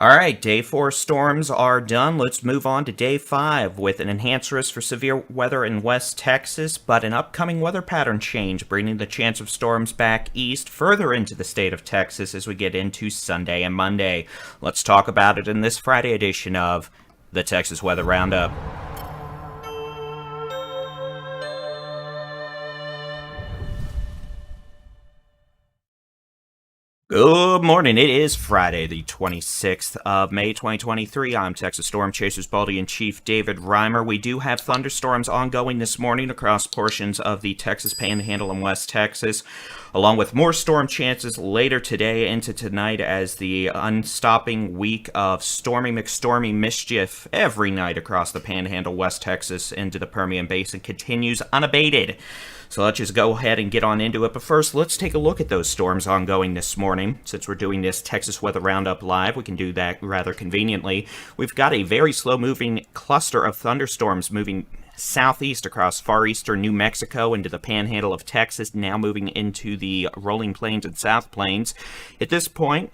All right, day 4 storms are done. Let's move on to day 5 with an enhanced risk for severe weather in West Texas, but an upcoming weather pattern change, bringing the chance of storms back east further into the state of Texas as we get into Sunday and Monday. Let's talk about it in this Friday edition of the Texas Weather Roundup. Good morning. It is Friday, the 26th of May, 2023. I'm Texas Storm Chasers Baldy-in-Chief David Reimer. We do have thunderstorms ongoing this morning across portions of the Texas Panhandle and West Texas, along with more storm chances later today into tonight as the unstopping week of stormy McStormy mischief every night across the Panhandle, West Texas, into the Permian Basin continues unabated. So let's just go ahead and get on into it. But first, let's take a look at those storms ongoing this morning. Since we're doing this Texas Weather Roundup live, we can do that rather conveniently. We've got a very slow-moving cluster of thunderstorms moving southeast across far eastern New Mexico into the Panhandle of Texas, now moving into the rolling plains and south plains. At this point,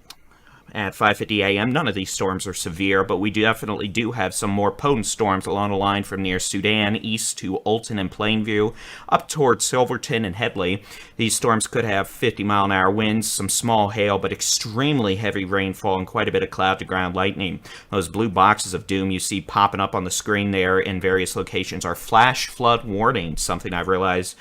at 5:50 a.m. None of these storms are severe, but we definitely do have some more potent storms along the line from near Sudan east to Olton and Plainview, up towards Silverton and Headley. These storms could have 50-mile-an-hour winds, some small hail, but extremely heavy rainfall and quite a bit of cloud-to-ground lightning. Those blue boxes of doom you see popping up on the screen there in various locations are flash flood warnings, something I realized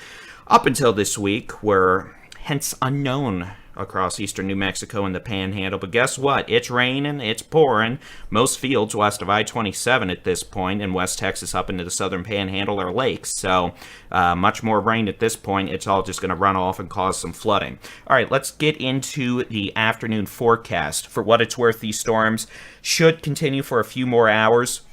up until this week were hence unknown across eastern New Mexico and the Panhandle. But guess what? It's raining, it's pouring. Most fields west of I-27 at this point, in West Texas up into the southern Panhandle are lakes. So much more rain at this point. It's all just going to run off and cause some flooding. All right, let's get into the afternoon forecast. For what it's worth, these storms should continue for a few more hours,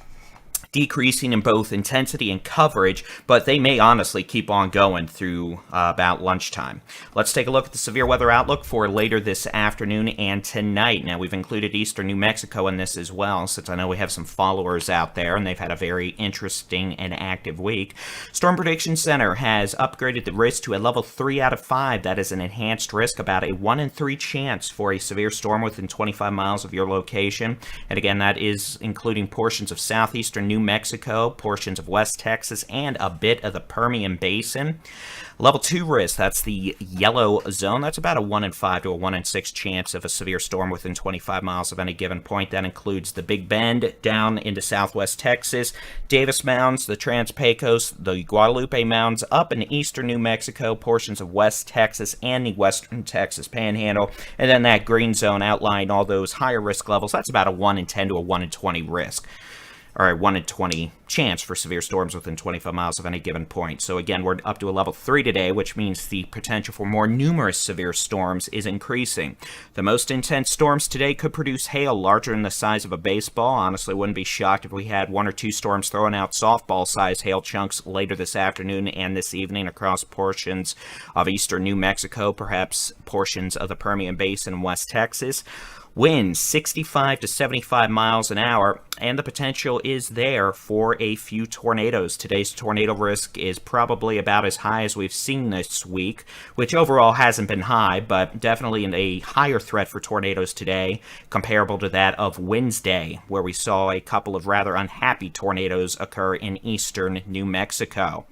decreasing in both intensity and coverage, but they may honestly keep on going through about lunchtime. Let's take a look at the severe weather outlook for later this afternoon and tonight. Now, we've included eastern New Mexico in this as well, since I know we have some followers out there, and they've had a very interesting and active week. Storm Prediction Center has upgraded the risk to a level 3 out of 5. That is an enhanced risk, about a 1 in 3 chance for a severe storm within 25 miles of your location. And again, that is including portions of southeastern New Mexico, portions of West Texas, and a bit of the Permian Basin. Level 2 risk, that's the yellow zone. That's about a 1 in 5 to a 1 in 6 chance of a severe storm within 25 miles of any given point. That includes the Big Bend down into southwest Texas, Davis Mounds, the Trans-Pecos, the Guadalupe Mounds up in eastern New Mexico, portions of West Texas and the western Texas Panhandle. And then that green zone outlining all those higher risk levels. That's about a 1 in 10 to a 1 in 20 risk. Or a 1 in 20 chance for severe storms within 25 miles of any given point. So again, we're up to a level 3 today, which means the potential for more numerous severe storms is increasing. The most intense storms today could produce hail larger than the size of a baseball. Honestly, wouldn't be shocked if we had 1 or 2 storms throwing out softball-sized hail chunks later this afternoon and this evening across portions of eastern New Mexico, perhaps portions of the Permian Basin and West Texas. Winds 65 to 75 miles an hour, and the potential is there for a few tornadoes. Today's tornado risk is probably about as high as we've seen this week, which overall hasn't been high, but definitely a higher threat for tornadoes today, comparable to that of Wednesday, where we saw a couple of rather unhappy tornadoes occur in eastern New Mexico.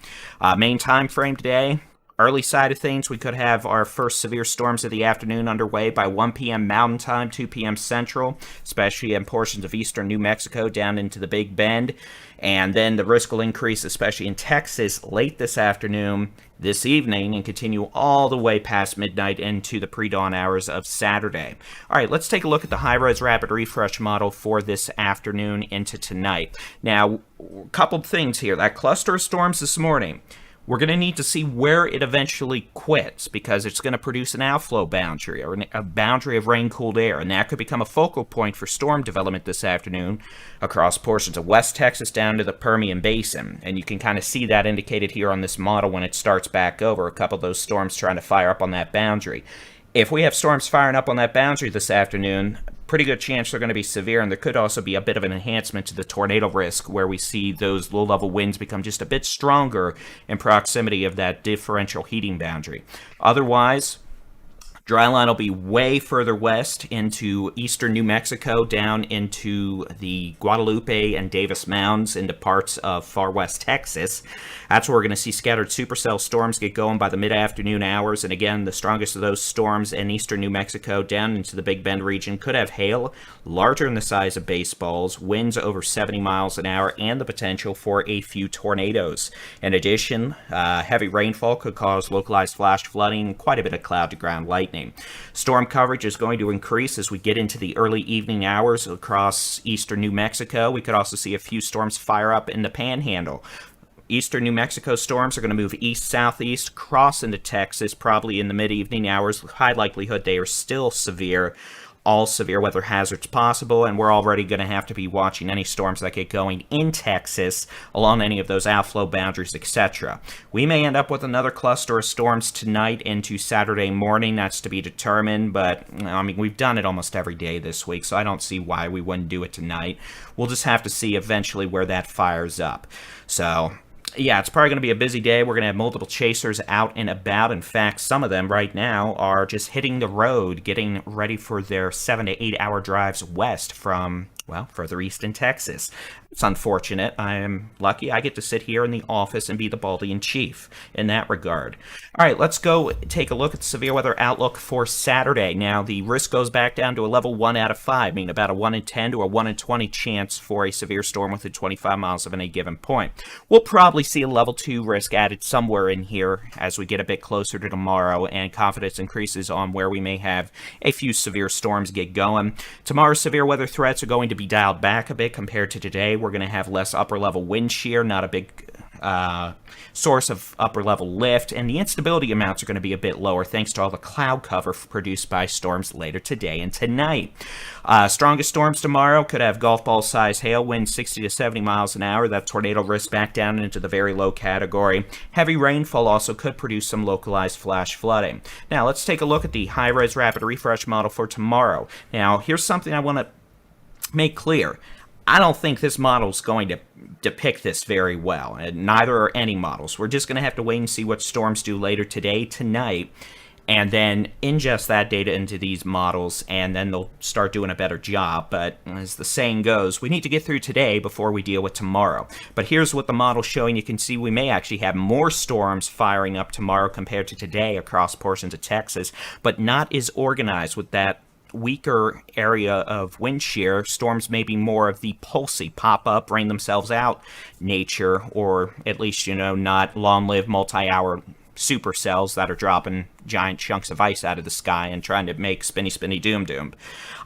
Main time frame today, early side of things, we could have our first severe storms of the afternoon underway by 1 p.m. Mountain Time, 2 p.m. Central, especially in portions of eastern New Mexico down into the Big Bend. And then the risk will increase, especially in Texas, late this afternoon, this evening, and continue all the way past midnight into the pre-dawn hours of Saturday. All right, let's take a look at the high-res rapid refresh model for this afternoon into tonight. Now, a couple of things here. That cluster of storms this morning, we're going to need to see where it eventually quits, because it's going to produce an outflow boundary or a boundary of rain-cooled air, and that could become a focal point for storm development this afternoon across portions of West Texas down to the Permian Basin. And you can kind of see that indicated here on this model when it starts back over, a couple of those storms trying to fire up on that boundary. If we have storms firing up on that boundary this afternoon, pretty good chance they're going to be severe, and there could also be a bit of an enhancement to the tornado risk where we see those low-level winds become just a bit stronger in proximity of that differential heating boundary. Otherwise, Dry line will be way further west into eastern New Mexico, down into the Guadalupe and Davis Mounds, into parts of far west Texas. That's where we're going to see scattered supercell storms get going by the mid-afternoon hours. And again, the strongest of those storms in eastern New Mexico down into the Big Bend region could have hail larger than the size of baseballs, winds over 70 miles an hour, and the potential for a few tornadoes. In addition, heavy rainfall could cause localized flash flooding, quite a bit of cloud-to-ground lightning. Storm coverage is going to increase as we get into the early evening hours across eastern New Mexico. We could also see a few storms fire up in the Panhandle. Eastern New Mexico storms are going to move east-southeast, cross into Texas, probably in the mid-evening hours. High likelihood they are still severe. All severe weather hazards possible, and we're already going to have to be watching any storms that get going in Texas along any of those outflow boundaries, etc. We may end up with another cluster of storms tonight into Saturday morning. That's to be determined, but I mean, we've done it almost every day this week, so I don't see why we wouldn't do it tonight. We'll just have to see eventually where that fires up. So yeah, it's probably going to be a busy day. We're going to have multiple chasers out and about. In fact, some of them right now are just hitting the road, getting ready for their 7 to 8 hour drives west from, well, further east in Texas. It's unfortunate. I am lucky I get to sit here in the office and be the Baldy-in-Chief in that regard. All right, let's go take a look at the severe weather outlook for Saturday. Now, the risk goes back down to a level 1 out of 5, meaning about a 1 in 10 to a 1 in 20 chance for a severe storm within 25 miles of any given point. We'll probably see a level 2 risk added somewhere in here as we get a bit closer to tomorrow, and confidence increases on where we may have a few severe storms get going. Tomorrow's severe weather threats are going to be dialed back a bit compared to today. We're going to have less upper level wind shear, not a big source of upper level lift, and the instability amounts are going to be a bit lower thanks to all the cloud cover produced by storms later today and tonight. Strongest storms tomorrow could have golf ball size hail, winds 60 to 70 miles an hour. That tornado risk back down into the very low category. Heavy rainfall also could produce some localized flash flooding. Now let's take a look at the high-res rapid refresh model for tomorrow. Now here's something I want to make clear. I don't think this model is going to depict this very well, and neither are any models. We're just going to have to wait and see what storms do later today, tonight, and then ingest that data into these models, and then they'll start doing a better job. But as the saying goes, we need to get through today before we deal with tomorrow. But here's what the model's showing. You can see we may actually have more storms firing up tomorrow compared to today across portions of Texas, but not as organized with that weaker area of wind shear. Storms may be more of the pulsy, pop up, rain themselves out nature, or at least, not long-lived multi-hour supercells that are dropping giant chunks of ice out of the sky and trying to make spinny doom.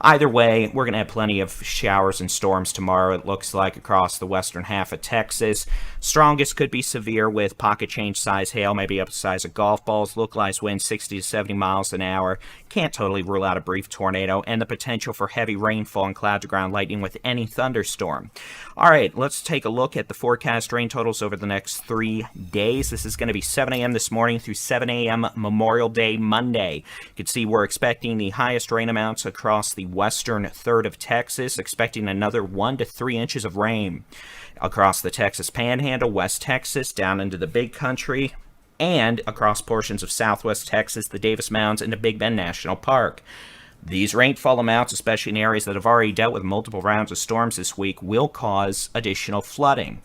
Either way, we're going to have plenty of showers and storms tomorrow, it looks like, across the western half of Texas. Strongest could be severe with pocket change size hail, maybe up to the size of golf balls, localized winds 60 to 70 miles an hour. Can't totally rule out a brief tornado, and the potential for heavy rainfall and cloud-to-ground lightning with any thunderstorm. All right, let's take a look at the forecast rain totals over the next 3 days. This is going to be 7 a.m. this morning through 7 a.m. Memorial Day Monday. You can see we're expecting the highest rain amounts across the western third of Texas, expecting another 1 to 3 inches of rain across the Texas Panhandle, West Texas, down into the Big Country, and across portions of southwest Texas, the Davis Mounds, and the Big Bend National Park. These rainfall amounts, especially in areas that have already dealt with multiple rounds of storms this week, will cause additional flooding.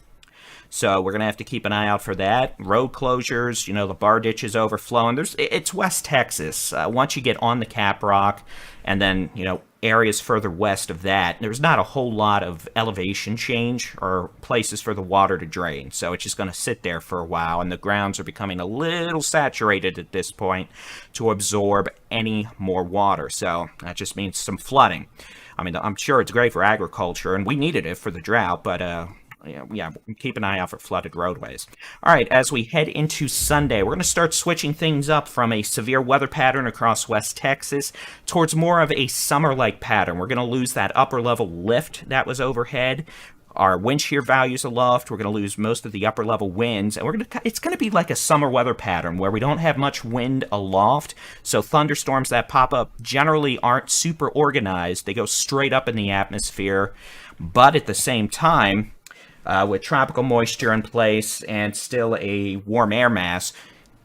So we're going to have to keep an eye out for that. Road closures, the bar ditches overflowing. It's West Texas. Once you get on the Cap Rock and then, areas further west of that, there's not a whole lot of elevation change or places for the water to drain. So it's just going to sit there for a while, and the grounds are becoming a little saturated at this point to absorb any more water. So that just means some flooding. I mean, I'm sure it's great for agriculture, and we needed it for the drought, but yeah, keep an eye out for flooded roadways. All right, as we head into Sunday, we're going to start switching things up from a severe weather pattern across West Texas towards more of a summer-like pattern. We're going to lose that upper-level lift that was overhead. Our wind shear values aloft. We're going to lose most of the upper-level winds, and it's going to be like a summer weather pattern where we don't have much wind aloft, so thunderstorms that pop up generally aren't super organized. They go straight up in the atmosphere, but at the same time, with tropical moisture in place and still a warm air mass,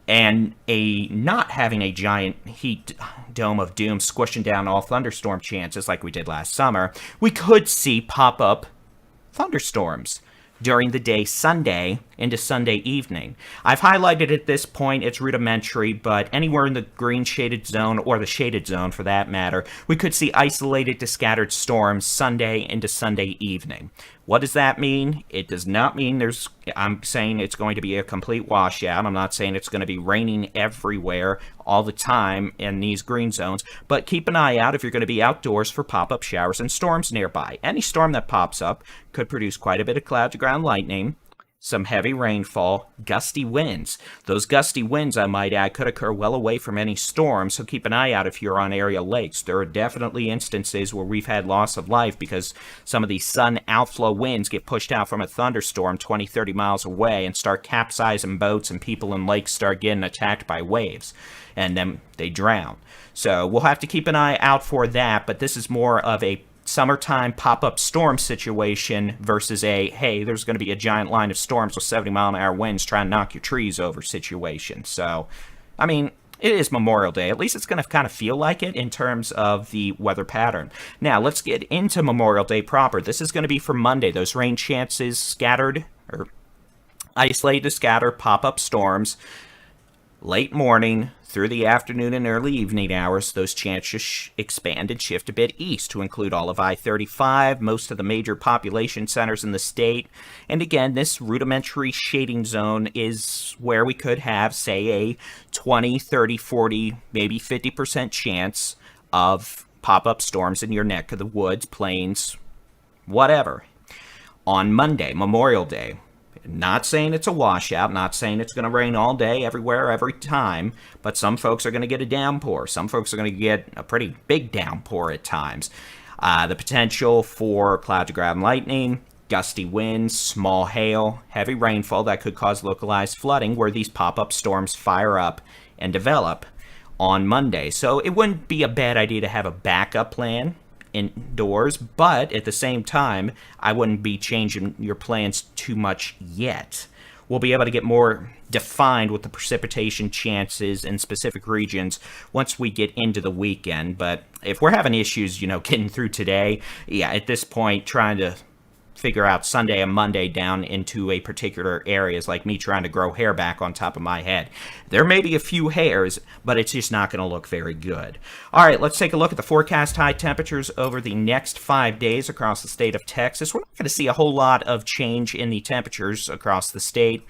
and a not having a giant heat dome of doom squishing down all thunderstorm chances like we did last summer, we could see pop-up thunderstorms during the day Sunday into Sunday evening. I've highlighted at this point it's rudimentary, but anywhere in the green shaded zone, or the shaded zone for that matter, we could see isolated to scattered storms Sunday into Sunday evening. What does that mean? It does not mean I'm saying it's going to be a complete washout. I'm not saying it's going to be raining everywhere all the time in these green zones, but keep an eye out if you're going to be outdoors for pop-up showers and storms nearby. Any storm that pops up could produce quite a bit of cloud-to-ground lightning, some heavy rainfall, gusty winds. Those gusty winds, I might add, could occur well away from any storm, so keep an eye out if you're on area lakes. There are definitely instances where we've had loss of life because some of these sun outflow winds get pushed out from a thunderstorm 20, 30 miles away and start capsizing boats, and people in lakes start getting attacked by waves, and then they drown. So we'll have to keep an eye out for that, but this is more of a summertime pop-up storm situation versus a, hey, there's going to be a giant line of storms with 70-mile-an-hour winds trying to knock your trees over situation. So, I mean, it is Memorial Day. At least it's going to kind of feel like it in terms of the weather pattern. Now, let's get into Memorial Day proper. This is going to be for Monday. Those rain chances scattered, or isolated to scatter pop-up storms, late morning through the afternoon and early evening hours. Those chances expand and shift a bit east to include all of I-35, most of the major population centers in the state. And again, this rudimentary shading zone is where we could have, say, a 20, 30, 40, maybe 50% chance of pop-up storms in your neck of the woods, plains, whatever. On Monday, Memorial Day. Not saying it's a washout, not saying it's going to rain all day, everywhere, every time, but some folks are going to get a downpour. Some folks are going to get a pretty big downpour at times. The potential for cloud-to-ground lightning, gusty winds, small hail, heavy rainfall that could cause localized flooding where these pop-up storms fire up and develop on Monday. So it wouldn't be a bad idea to have a backup plan indoors, but at the same time, I wouldn't be changing your plans too much yet. We'll be able to get more defined with the precipitation chances in specific regions once we get into the weekend. But if we're having issues, getting through today, yeah, at this point, trying to figure out Sunday and Monday down into a particular area is like me trying to grow hair back on top of my head. There may be a few hairs, but it's just not going to look very good. All right, let's take a look at the forecast high temperatures over the next 5 days across the state of Texas. We're not going to see a whole lot of change in the temperatures across the state.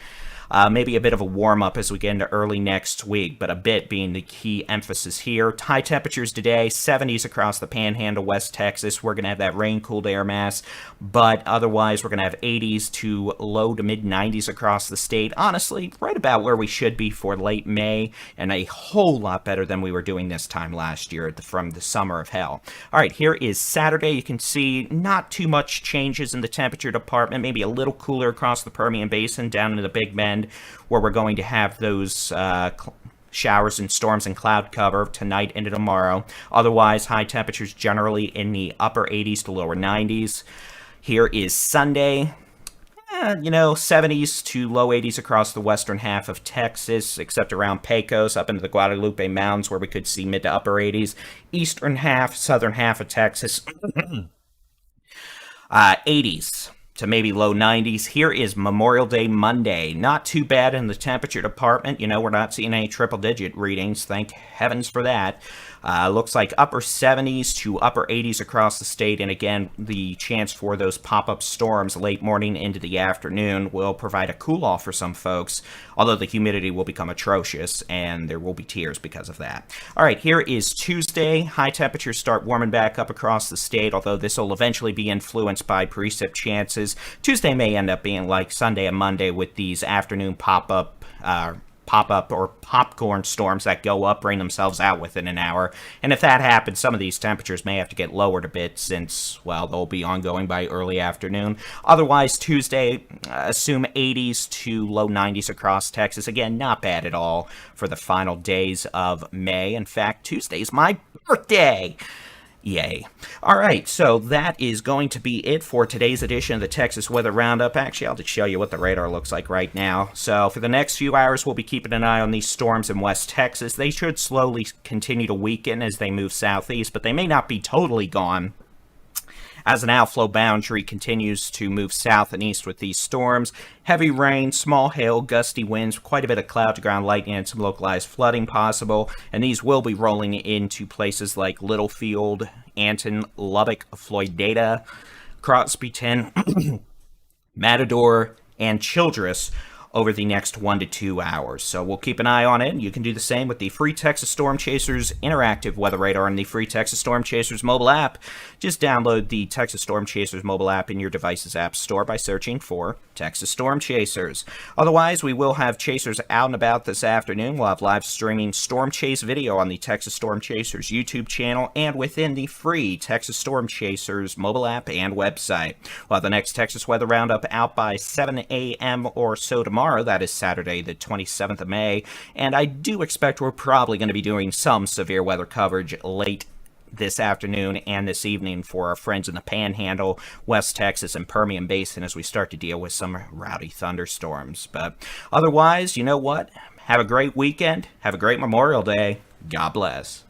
Maybe a bit of a warm-up as we get into early next week, but a bit being the key emphasis here. High temperatures today, 70s across the Panhandle, West Texas. We're going to have that rain-cooled air mass, but otherwise we're going to have 80s to low to mid-90s across the state. Honestly, right about where we should be for late May, and a whole lot better than we were doing this time last year from the summer of hell. All right, here is Saturday. You can see not too much changes in the temperature department, maybe a little cooler across the Permian Basin down into the Big Bend, where we're going to have those showers and storms and cloud cover tonight into tomorrow. Otherwise, high temperatures generally in the upper 80s to lower 90s. Here is Sunday. 70s to low 80s across the western half of Texas, except around Pecos, up into the Guadalupe Mountains, where we could see mid to upper 80s. Eastern half, southern half of Texas, 80s to maybe low 90s. Here is Memorial Day Monday. Not too bad in the temperature department. We're not seeing any triple-digit readings. Thank heavens for that. Looks like upper 70s to upper 80s across the state. And again, the chance for those pop-up storms late morning into the afternoon will provide a cool-off for some folks, although the humidity will become atrocious, and there will be tears because of that. All right, here is Tuesday. High temperatures start warming back up across the state, although this will eventually be influenced by precip chances. Tuesday may end up being like Sunday and Monday with these afternoon pop-up or popcorn storms that go up, bring themselves out within an hour. And if that happens, some of these temperatures may have to get lowered a bit since, well, they'll be ongoing by early afternoon. Otherwise, Tuesday, assume 80s to low 90s across Texas. Again, not bad at all for the final days of May. In fact, Tuesday's my birthday. Yay. All right, so that is going to be it for today's edition of the Texas Weather Roundup. Actually, I'll just show you what the radar looks like right now. So for the next few hours, we'll be keeping an eye on these storms in West Texas. They should slowly continue to weaken as they move southeast, but they may not be totally gone, as an outflow boundary continues to move south and east with these storms. Heavy rain, small hail, gusty winds, quite a bit of cloud-to-ground lightning, and some localized flooding possible. And these will be rolling into places like Littlefield, Anton, Lubbock, Floydada, Crosbyton, Matador, and Childress over the next 1 to 2 hours. So we'll keep an eye on it. You can do the same with the free Texas Storm Chasers interactive weather radar and the free Texas Storm Chasers mobile app. Just download the Texas Storm Chasers mobile app in your device's app store by searching for Texas Storm Chasers. Otherwise, we will have chasers out and about this afternoon. We'll have live streaming storm chase video on the Texas Storm Chasers YouTube channel and within the free Texas Storm Chasers mobile app and website. We'll have the next Texas Weather Roundup out by 7 a.m. or so tomorrow. That is Saturday, the 27th of May, and I do expect we're probably going to be doing some severe weather coverage late this afternoon and this evening for our friends in the Panhandle, West Texas, and Permian Basin as we start to deal with some rowdy thunderstorms. But otherwise, you know what? Have a great weekend. Have a great Memorial Day. God bless.